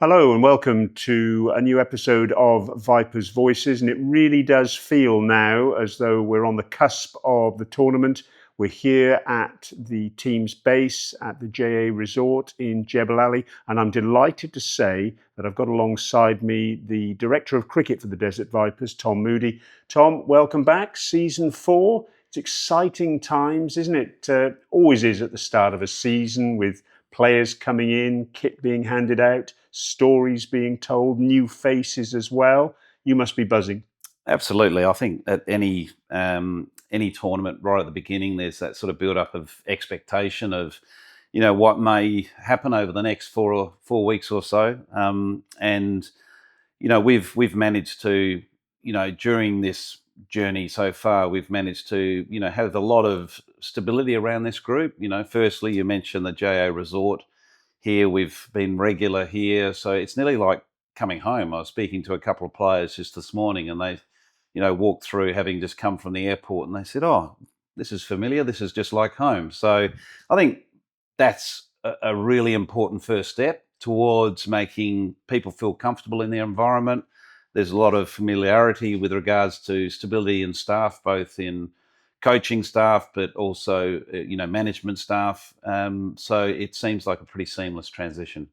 Hello and welcome to a new episode of Vipers Voices. And it really does feel now as though we're on the cusp of the tournament. We're here at the team's base at the JA Resort in Jebel Ali. And I'm delighted to say that I've got alongside me the Director of Cricket for the Desert Vipers, Tom Moody. Tom, welcome back. Season 4. It's exciting times, isn't it? Always is at the start of a season with players coming in, kit being handed out, stories being told, new faces as well. You must be buzzing. Absolutely. I think at any tournament right at the beginning, there's that sort of build up of expectation of, what may happen over the next 4 weeks or so. And we've managed to, during this journey so far, we've managed to, have a lot of stability around this group. Firstly, you mentioned the JA Resort here. We've been regular here, so it's nearly like coming home. I was speaking to a couple of players just this morning, and they, walked through having just come from the airport, and they said, "Oh, this is familiar. This is just like home." So I think that's a really important first step towards making people feel comfortable in their environment. There's a lot of familiarity with regards to stability in staff, both in coaching staff, but also management staff. So it seems like a pretty seamless transition.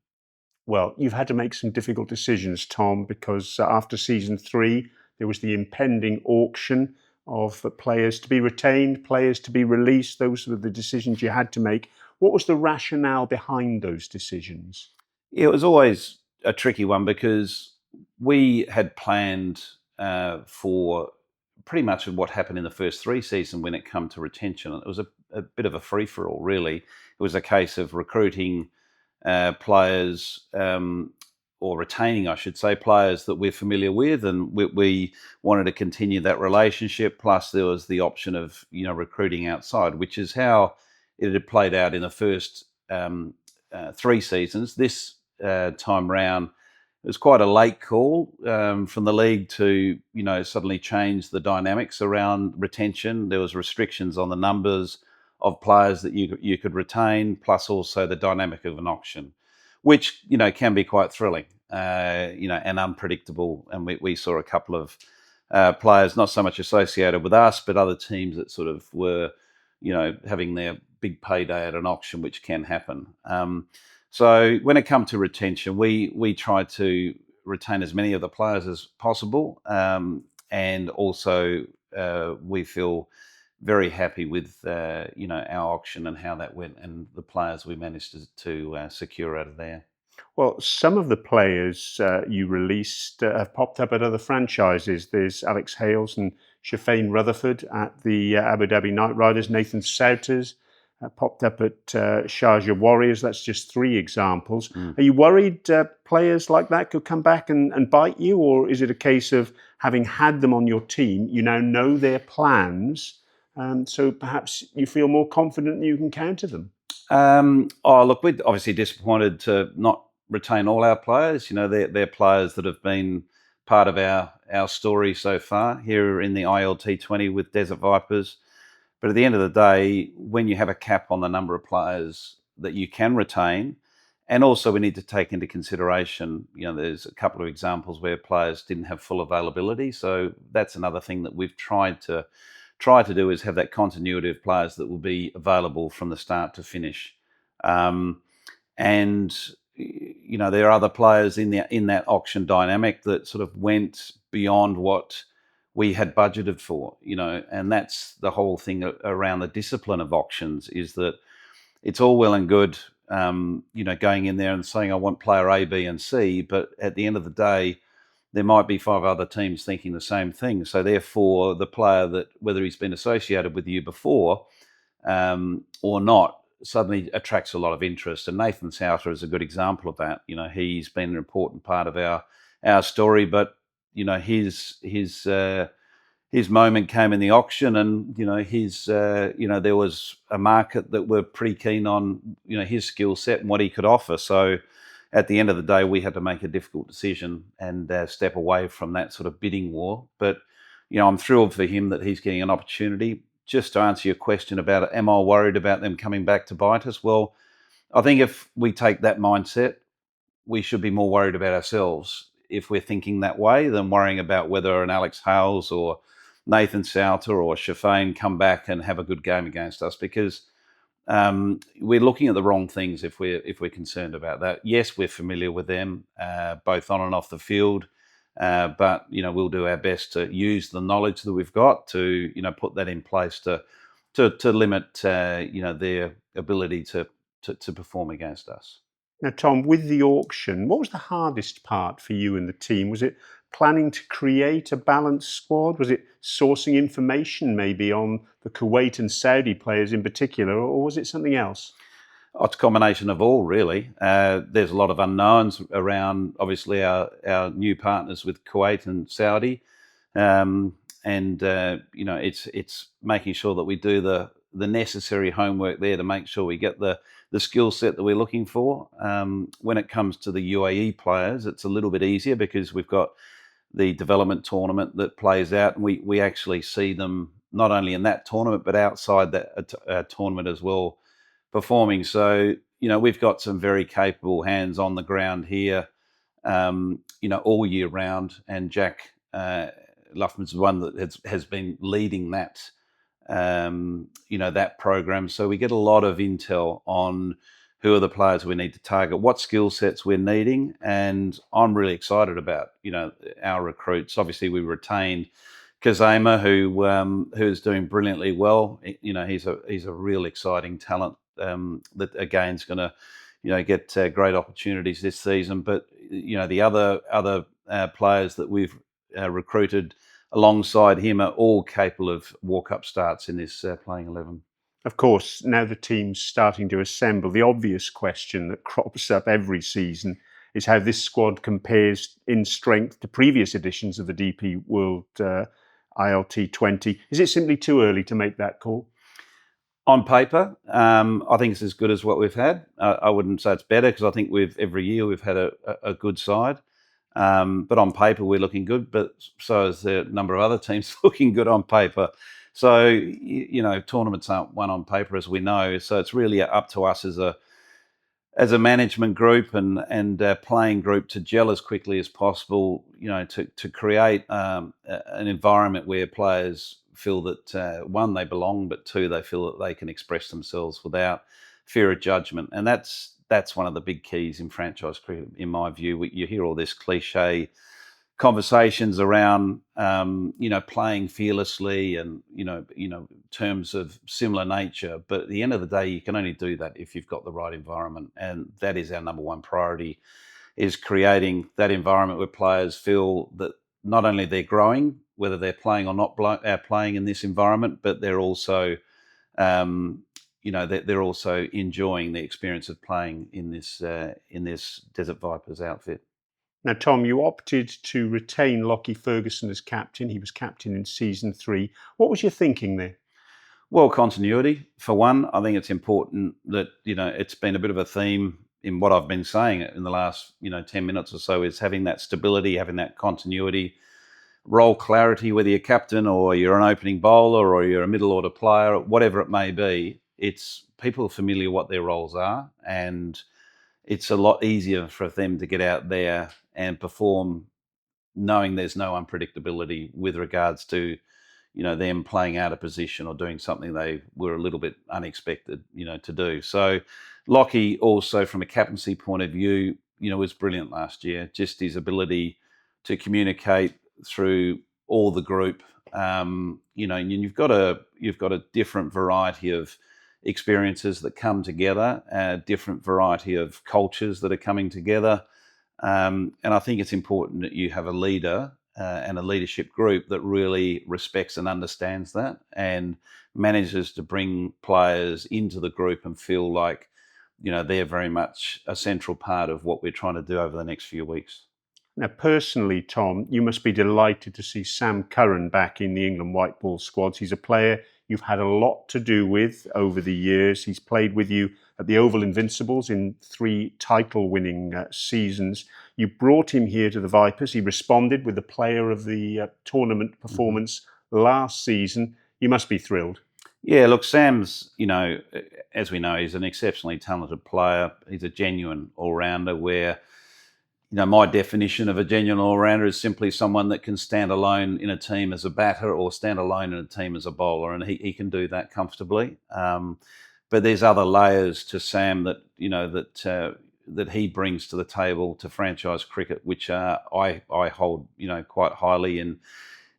Well, you've had to make some difficult decisions, Tom, because after season 3, there was the impending auction of players to be retained, players to be released. Those were the decisions you had to make. What was the rationale behind those decisions? It was always a tricky one because we had planned for pretty much what happened in the first 3 seasons when it come to retention. It was a bit of a free for all, really. It was a case of recruiting players, or retaining, I should say, players that we're familiar with, and we wanted to continue that relationship. Plus, there was the option of recruiting outside, which is how it had played out in the first 3 seasons. This time round, it was quite a late call from the league to suddenly change the dynamics around retention. There was restrictions on the numbers of players that you could retain, plus also the dynamic of an auction, which can be quite thrilling, and unpredictable. And we saw a couple of players not so much associated with us, but other teams that sort of were having their big payday at an auction, which can happen. So when it comes to retention, we try to retain as many of the players as possible, and also we feel very happy with our auction and how that went, and the players we managed to secure out of there. Well, some of the players you released have popped up at other franchises. There's Alex Hales and Shafane Rutherford at the Abu Dhabi Knight Riders. Nathan Souters popped up at Sharjah Warriors. That's just 3 examples. Mm. Are you worried players like that could come back and bite you? Or is it a case of having had them on your team, you now know their plans, so perhaps you feel more confident you can counter them? Oh, look, we're obviously disappointed to not retain all our players. They're players that have been part of our story so far here in the ILT20 with Desert Vipers. But at the end of the day, when you have a cap on the number of players that you can retain, and also we need to take into consideration, there's a couple of examples where players didn't have full availability. So that's another thing that we've tried to do, is have that continuity of players that will be available from the start to finish. And there are other players in that auction dynamic that sort of went beyond what we had budgeted for. And that's the whole thing around the discipline of auctions, is that it's all well and good, going in there and saying I want player A, B, and C, but at the end of the day, there might be 5 other teams thinking the same thing. So therefore, the player that, whether he's been associated with you before or not, suddenly attracts a lot of interest. And Nathan Souter is a good example of that. He's been an important part of our story, but his moment came in the auction, and there was a market that were pretty keen on his skill set and what he could offer. So at the end of the day, we had to make a difficult decision and step away from that sort of bidding war. But I'm thrilled for him that he's getting an opportunity. Just to answer your question about it, am I worried about them coming back to bite us? Well, I think if we take that mindset, we should be more worried about ourselves if we're thinking that way than worrying about whether an Alex Hales or Nathan Souter or Shafane come back and have a good game against us, because we're looking at the wrong things if we're concerned about that. Yes, we're familiar with them, both on and off the field, but we'll do our best to use the knowledge that we've got to put that in place to limit their ability to perform against us. Now, Tom, with the auction, what was the hardest part for you and the team? Was it planning to create a balanced squad? Was it sourcing information maybe on the Kuwait and Saudi players in particular, or was it something else? Oh, it's a combination of all, really. There's a lot of unknowns around, obviously, our new partners with Kuwait and Saudi. And it's making sure that we do the necessary homework there to make sure we get the skill set that we're looking for. When it comes to the UAE players, it's a little bit easier because we've got the development tournament that plays out, and we actually see them not only in that tournament but outside that tournament as well, performing. So we've got some very capable hands on the ground here, all year round. And Jack Luffman's the one that has been leading that, that program. So we get a lot of intel on who are the players we need to target, what skill sets we're needing, and I'm really excited about our recruits. Obviously, we retained Kazema, who's doing brilliantly well. He's a real exciting talent that again is going to get great opportunities this season. But the other players that we've recruited alongside him are all capable of walk-up starts in this playing 11. Of course, now the team's starting to assemble, the obvious question that crops up every season is how this squad compares in strength to previous editions of the DP World ILT 20. Is it simply too early to make that call? On paper, I think it's as good as what we've had. I wouldn't say it's better, because I think every year we've had a good side. But on paper, we're looking good. But so is the number of other teams looking good on paper. So tournaments aren't won on paper, as we know. So it's really up to us as a management group and playing group to gel as quickly as possible. To create an environment where players feel that one, they belong, but two, they feel that they can express themselves without fear of judgment. And that's one of the big keys in franchise cricket, in my view. You hear all this cliche conversations around playing fearlessly and terms of similar nature, but at the end of the day, you can only do that if you've got the right environment, and that is our number one priority, is creating that environment where players feel that not only they're growing, whether they're playing or not playing in this environment, but they're also they're also enjoying the experience of playing in this Desert Vipers outfit. Now, Tom, you opted to retain Lockie Ferguson as captain. He was captain in season 3. What was your thinking there? Well, continuity, for one. I think it's important that, it's been a bit of a theme in what I've been saying in the last, 10 minutes or so, is having that stability, having that continuity, role clarity, whether you're captain or you're an opening bowler or you're a middle order player, whatever it may be. It's people are familiar what their roles are, and it's a lot easier for them to get out there and perform knowing there's no unpredictability with regards to them playing out of position or doing something they were a little bit unexpected to do. So Lockie, also from a captaincy point of view, was brilliant last year. Just his ability to communicate through all the group. And you've got a different variety of experiences that come together, a different variety of cultures that are coming together. And I think it's important that you have a leader and a leadership group that really respects and understands that, and manages to bring players into the group and feel like, they're very much a central part of what we're trying to do over the next few weeks. Now, personally, Tom, you must be delighted to see Sam Curran back in the England white ball squads. He's a player you've had a lot to do with over the years. He's played with you at the Oval Invincibles in 3 title-winning seasons. You brought him here to the Vipers. He responded with the player of the tournament performance last season. You must be thrilled. Yeah, look, Sam's, as we know, he's an exceptionally talented player. He's a genuine all-rounder where my definition of a genuine all-rounder is simply someone that can stand alone in a team as a batter or stand alone in a team as a bowler, and he can do that comfortably. But there's other layers to Sam that that he brings to the table to franchise cricket, which I hold quite highly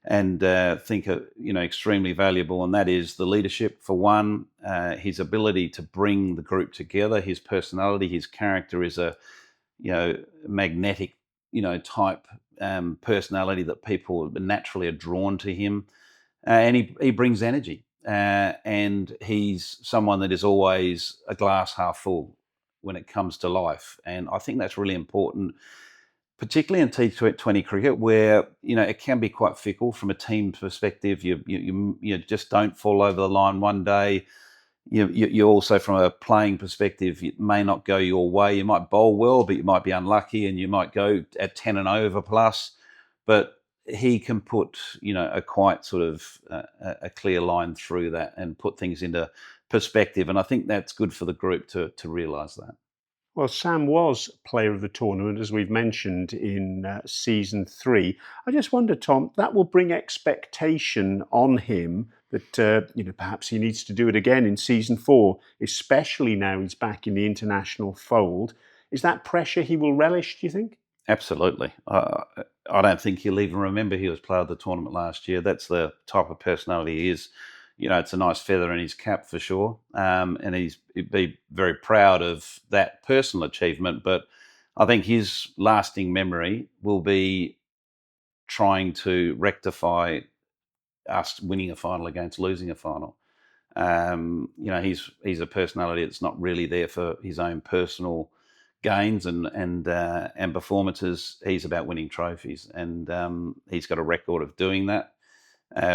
and think are extremely valuable, and that is the leadership for one, his ability to bring the group together, his personality, his character is a magnetic, type personality that people naturally are drawn to him. And he brings energy. And he's someone that is always a glass half full when it comes to life. And I think that's really important, particularly in T20 cricket, where it can be quite fickle from a team perspective. You just don't fall over the line one day. You also, from a playing perspective, it may not go your way. You might bowl well, but you might be unlucky, and you might go at 10 and over plus. But he can put a quite sort of a clear line through that and put things into perspective. And I think that's good for the group to realise that. Well, Sam was player of the tournament, as we've mentioned, in season 3. I just wonder, Tom, that will bring expectation on him that perhaps he needs to do it again in season 4, especially now he's back in the international fold. Is that pressure he will relish, do you think? Absolutely. I don't think he'll even remember he was player of the tournament last year. That's the type of personality he is. It's a nice feather in his cap for sure. And he'd be very proud of that personal achievement. But I think his lasting memory will be trying to rectify us winning a final against losing a final. He's a personality that's not really there for his own personal gains and performances. He's about winning trophies, and he's got a record of doing that.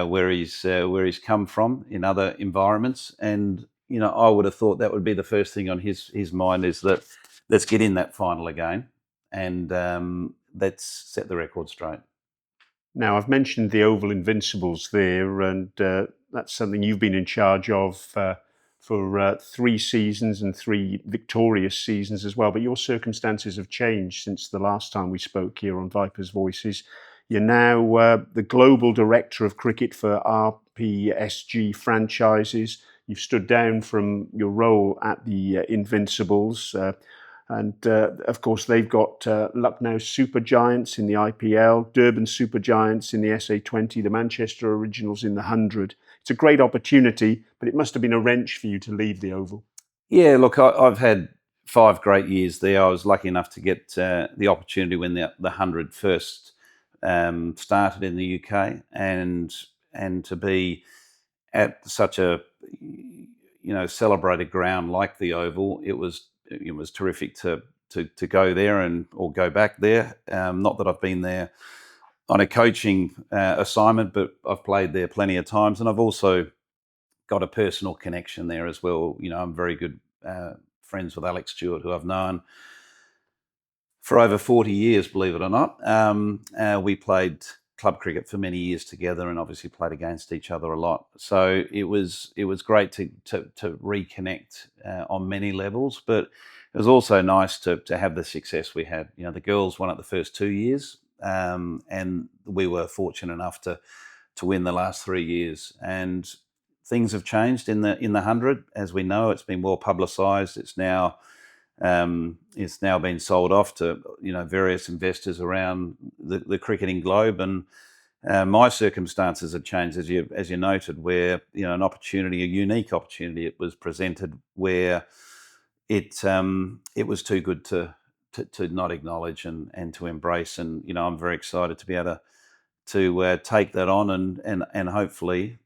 Where he's come from in other environments, and I would have thought that would be the first thing on his mind is that let's get in that final again, and let's set the record straight. Now, I've mentioned the Oval Invincibles there, and that's something you've been in charge of for 3 seasons and 3 victorious seasons as well. But your circumstances have changed since the last time we spoke here on Vipers Voices. You're now the Global Director of Cricket for RPSG franchises. You've stood down from your role at the Invincibles. And of course, they've got Lucknow Super Giants in the IPL, Durban Super Giants in the SA20, the Manchester Originals in the 100. It's a great opportunity, but it must have been a wrench for you to leave the Oval. Yeah, look, I've had 5 great years there. I was lucky enough to get the opportunity when the 100 first started in the UK, and to be at such a celebrated ground like the Oval. It was terrific to go there or go back there. Not that I've been there on a coaching assignment, but I've played there plenty of times, and I've also got a personal connection there as well. I'm very good friends with Alex Stewart, who I've known for over 40 years, believe it or not. We played club cricket for many years together, and obviously played against each other a lot. So it was great to reconnect on many levels, but it was also nice to have the success we had. The girls won it the first 2 years, and we were fortunate enough to win the last 3 years. And things have changed in the 100, as we know. It's been well publicised. It's now been sold off to various investors around the cricketing globe, and my circumstances have changed, as you noted, where an opportunity, a unique opportunity, it was presented where it was too good to not acknowledge and to embrace, and I'm very excited to be able to take that on and hopefully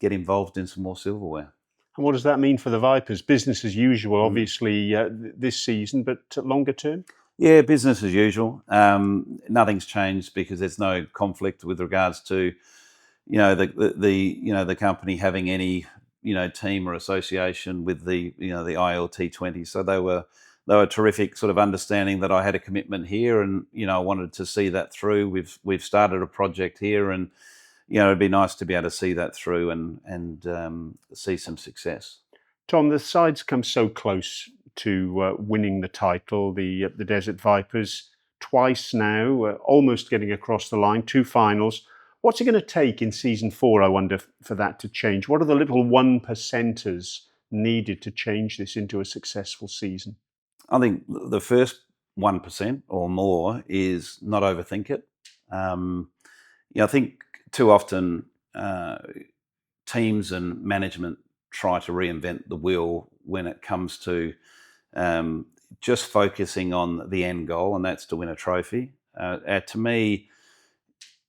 get involved in some more silverware. And what does that mean for the Vipers? Business as usual, obviously, this season, but longer term? Yeah, business as usual. Nothing's changed because there's no conflict with regards to, the company having any, team or association with the ILT20. So they were terrific, sort of understanding that I had a commitment here, and I wanted to see that through. We've started a project here, and it'd be nice to be able to see that through and see some success. Tom, the sides come so close to winning the title. The Desert Vipers, twice now, almost getting across the line, 2 finals. What's it going to take in season 4, I wonder, for that to change? What are the little 1%ers needed to change this into a successful season? I think the first 1% or more is not overthink it. Um, I think too often teams and management try to reinvent the wheel when it comes to just focusing on the end goal, and that's to win a trophy. To me,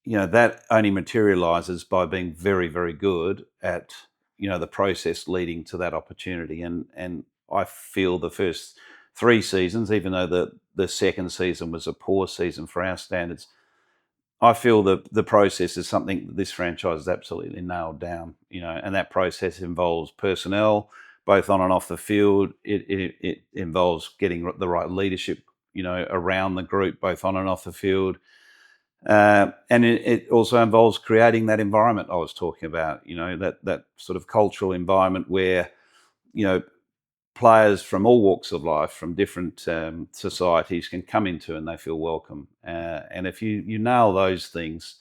that only materializes by being very, very good at the process leading to that opportunity. And I feel the first 3 seasons, even though the second season was a poor season for our standards, I feel that the process is something that this franchise has absolutely nailed down. And that process involves personnel, both on and off the field. It involves getting the right leadership, around the group, both on and off the field. And it also involves creating that environment I was talking about, that sort of cultural environment where, you know, players from all walks of life, from different societies can come into and they feel welcome. And if you nail those things,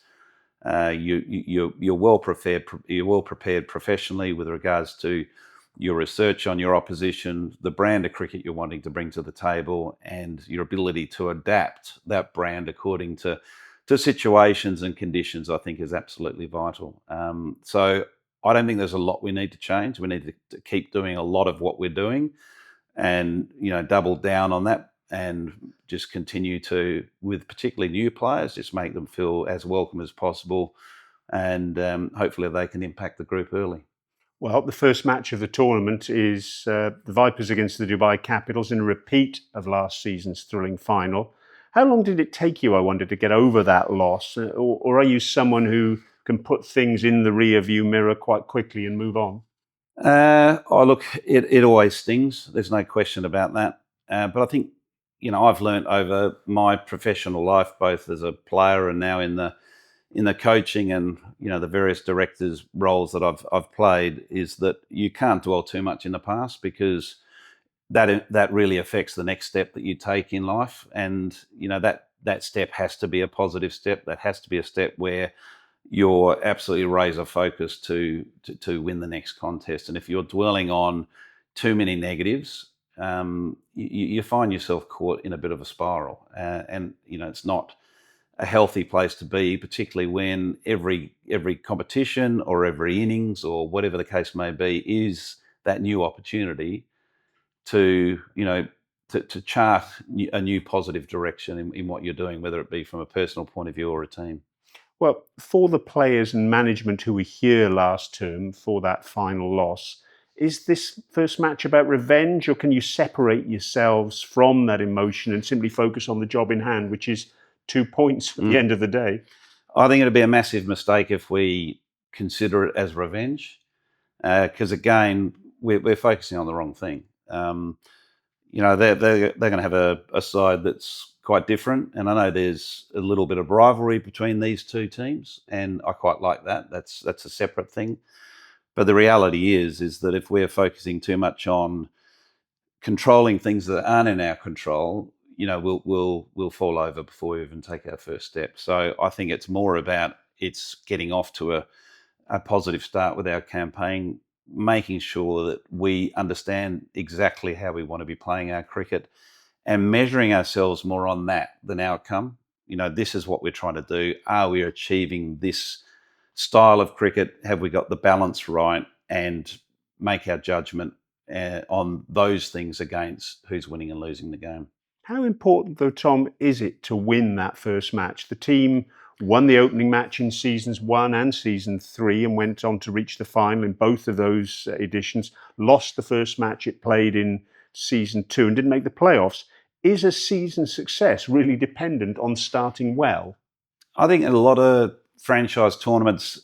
you're well prepared. You're well prepared professionally with regards to your research on your opposition, the brand of cricket you're wanting to bring to the table, and your ability to adapt that brand according to situations and conditions. I think is absolutely vital. So I don't think there's a lot we need to change. We need to keep doing a lot of what we're doing, and double down on that, and just continue to, with particularly new players, just make them feel as welcome as possible, and hopefully they can impact the group early. Well, the first match of the tournament is the Vipers against the Dubai Capitals in a repeat of last season's thrilling final. How long did it take you, I wonder, to get over that loss? Or are you someone who can put things in the rear view mirror quite quickly and move on? Oh, look, it always stings. There's no question about that. But I think, I've learned over my professional life, both as a player and now in the coaching and the various directors roles that I've played, is that you can't dwell too much in the past, because that really affects the next step that you take in life. And that step has to be a positive step. That has to be a step where you're absolutely razor focused to win the next contest. And if you're dwelling on too many negatives, you find yourself caught in a bit of a spiral, and it's not a healthy place to be, particularly when every competition or every innings or whatever the case may be is that new opportunity to to chart a new positive direction in what you're doing, whether it be from a personal point of view or a team. Well, for the players and management who were here last term for that final loss, is this first match about revenge, or can you separate yourselves from that emotion and simply focus on the job in hand, which is 2 points at the end of the day? I think it'd be a massive mistake if we consider it as revenge, because again, we're focusing on the wrong thing. They're going to have a side that's quite different, and I know there's a little bit of rivalry between these two teams, and I quite like that. That's a separate thing. But the reality is that if we're focusing too much on controlling things that aren't in our control, we'll fall over before we even take our first step. So I think it's more about it's getting off to a positive start with our campaign, making sure that we understand exactly how we want to be playing our cricket, and measuring ourselves more on that than outcome. This is what we're trying to do. Are we achieving this style of cricket? Have we got the balance right? And make our judgment on those things against who's winning and losing the game. How important, though, Tom, is it to win that first match? The team won the opening match in seasons 1 and season 3 and went on to reach the final in both of those editions, lost the first match it played in season 2 and didn't make the playoffs. Is a season success really dependent on starting well? I think in a lot of franchise tournaments,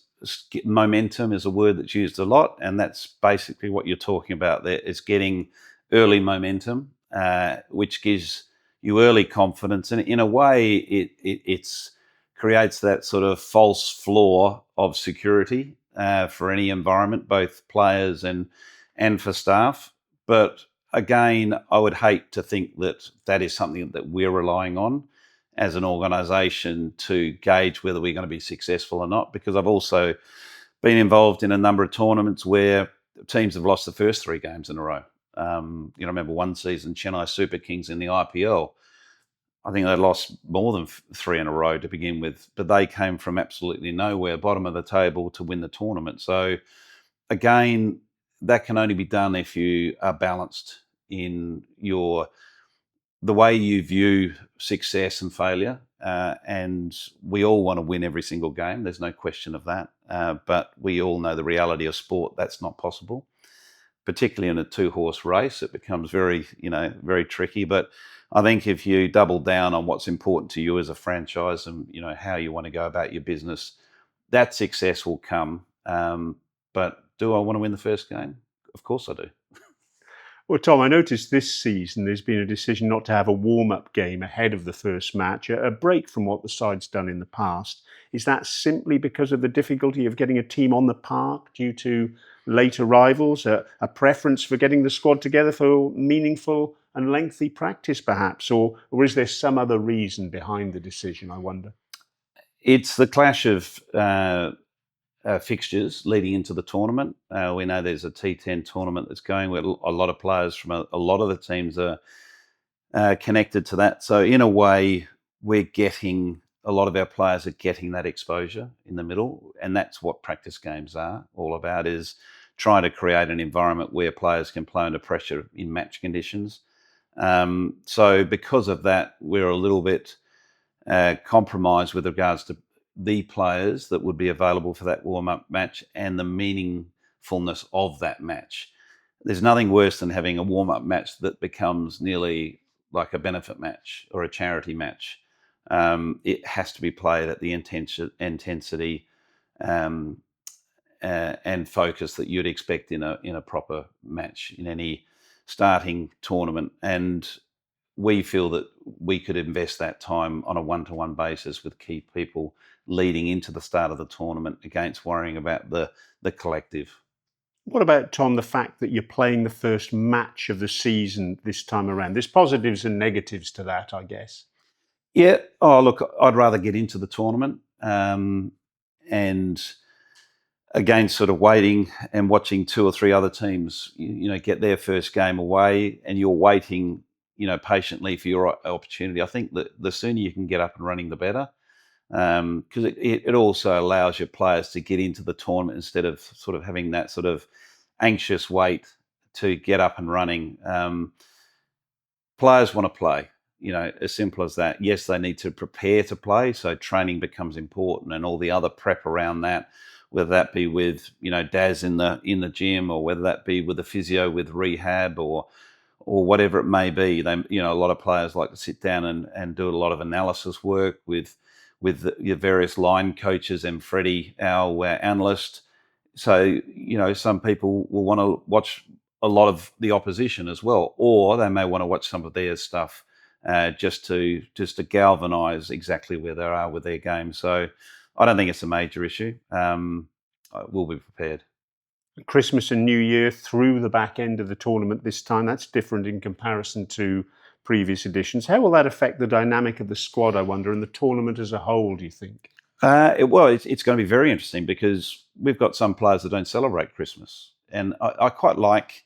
momentum is a word that's used a lot, and that's basically what you're talking about there, is getting early momentum, which gives you early confidence, and in a way it's creates that sort of false floor of security for any environment, both players and for staff. But again, I would hate to think that is something that we're relying on. as an organisation to gauge whether we're going to be successful or not. Because I've also been involved in a number of tournaments where teams have lost the first 3 games in a row. I remember one season, Chennai Super Kings in the IPL. I think they lost more than 3 in a row to begin with, but they came from absolutely nowhere, bottom of the table, to win the tournament. So again, that can only be done if you are balanced in the way you view success and failure. And we all want to win every single game. There's no question of that. But we all know the reality of sport. That's not possible. Particularly in a 2-horse race, it becomes very, very tricky. But I think if you double down on what's important to you as a franchise and, how you want to go about your business, that success will come. But do I want to win the first game? Of course I do. Well, Tom, I noticed this season there's been a decision not to have a warm-up game ahead of the first match, a break from what the side's done in the past. Is that simply because of the difficulty of getting a team on the park due to late arrivals, a preference for getting the squad together for meaningful and lengthy practice, perhaps? Or is there some other reason behind the decision, I wonder? It's the clash of fixtures leading into the tournament. We know there's a T10 tournament that's going where a lot of players from a lot of the teams are connected to that. So in a way, a lot of our players are getting that exposure in the middle, and that's what practice games are all about, is trying to create an environment where players can play under pressure in match conditions. So because of that, we're a little bit compromised with regards to the players that would be available for that warm-up match and the meaningfulness of that match. There's nothing worse than having a warm-up match that becomes nearly like a benefit match or a charity match. It has to be played at the intensity and focus that you'd expect in a proper match in any starting tournament. And we feel that we could invest that time on a one-to-one basis with key people leading into the start of the tournament against worrying about the collective. What about, Tom, the fact that you're playing the first match of the season this time around? There's positives and negatives to that, I guess. Yeah. Oh, look, I'd rather get into the tournament. And again, sort of waiting and watching 2 or 3 other teams, get their first game away, and you're waiting, patiently for your opportunity. I think that the sooner you can get up and running, the better. Because it also allows your players to get into the tournament instead of sort of having that sort of anxious wait to get up and running. Players want to play, as simple as that. Yes, they need to prepare to play, so training becomes important, and all the other prep around that, whether that be with Daz in the gym, or whether that be with the physio with rehab, or whatever it may be. A lot of players like to sit down and do a lot of analysis work with your various line coaches and Freddie, our analyst. So, some people will want to watch a lot of the opposition as well, or they may want to watch some of their stuff just to galvanise exactly where they are with their game. So I don't think it's a major issue. We'll be prepared. Christmas and New Year through the back end of the tournament this time. That's different in comparison to previous editions. How will that affect the dynamic of the squad, I wonder, and the tournament as a whole, do you think? It's going to be very interesting because we've got some players that don't celebrate Christmas. And I quite like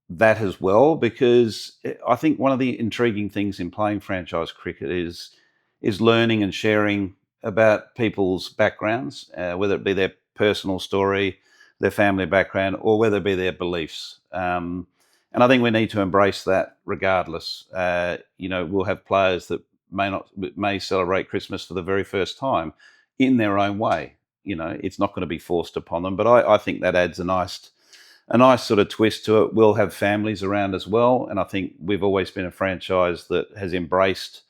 that as well, because I think one of the intriguing things in playing franchise cricket is learning and sharing about people's backgrounds, whether it be their personal story, their family background, or whether it be their beliefs. And I think we need to embrace that regardless. We'll have players that may celebrate Christmas for the very first time in their own way. It's not going to be forced upon them, but I think that adds a nice sort of twist to it. We'll have families around as well, and I think we've always been a franchise that has embraced,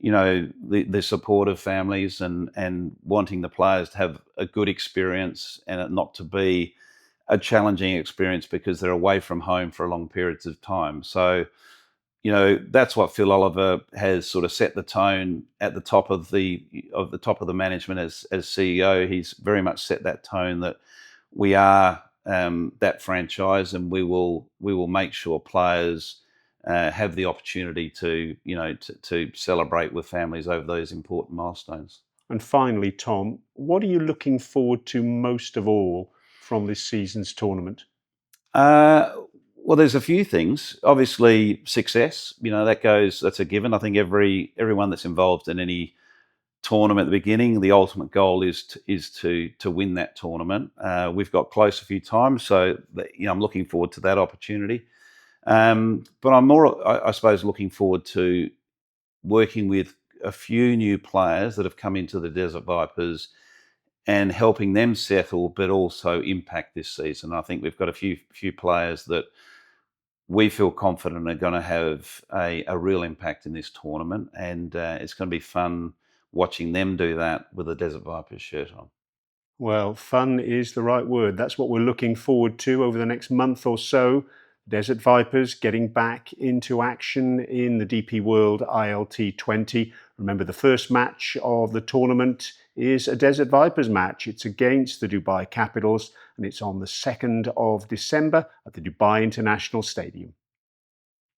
the support of families and wanting the players to have a good experience and it not to be a challenging experience because they're away from home for long periods of time. So, that's what Phil Oliver has sort of set the tone at the top of the management as CEO. He's very much set that tone that we are that franchise, and we will make sure players have the opportunity to, to celebrate with families over those important milestones. And finally, Tom, what are you looking forward to most of all from this season's tournament? Uh, well, there's a few things. Obviously, success. That's a given. I think everyone that's involved in any tournament at the beginning, the ultimate goal is to win that tournament. We've got close a few times, so I'm looking forward to that opportunity. But I'm more, I suppose, looking forward to working with a few new players that have come into the Desert Vipers and helping them settle, but also impact this season. I think we've got a few players that we feel confident are going to have a real impact in this tournament, and it's going to be fun watching them do that with a Desert Vipers shirt on. Well, fun is the right word. That's what we're looking forward to over the next month or so. Desert Vipers getting back into action in the DP World ILT 20. Remember, the first match of the tournament is a Desert Vipers match. It's against the Dubai Capitals, and it's on the 2nd of December at the Dubai International Stadium.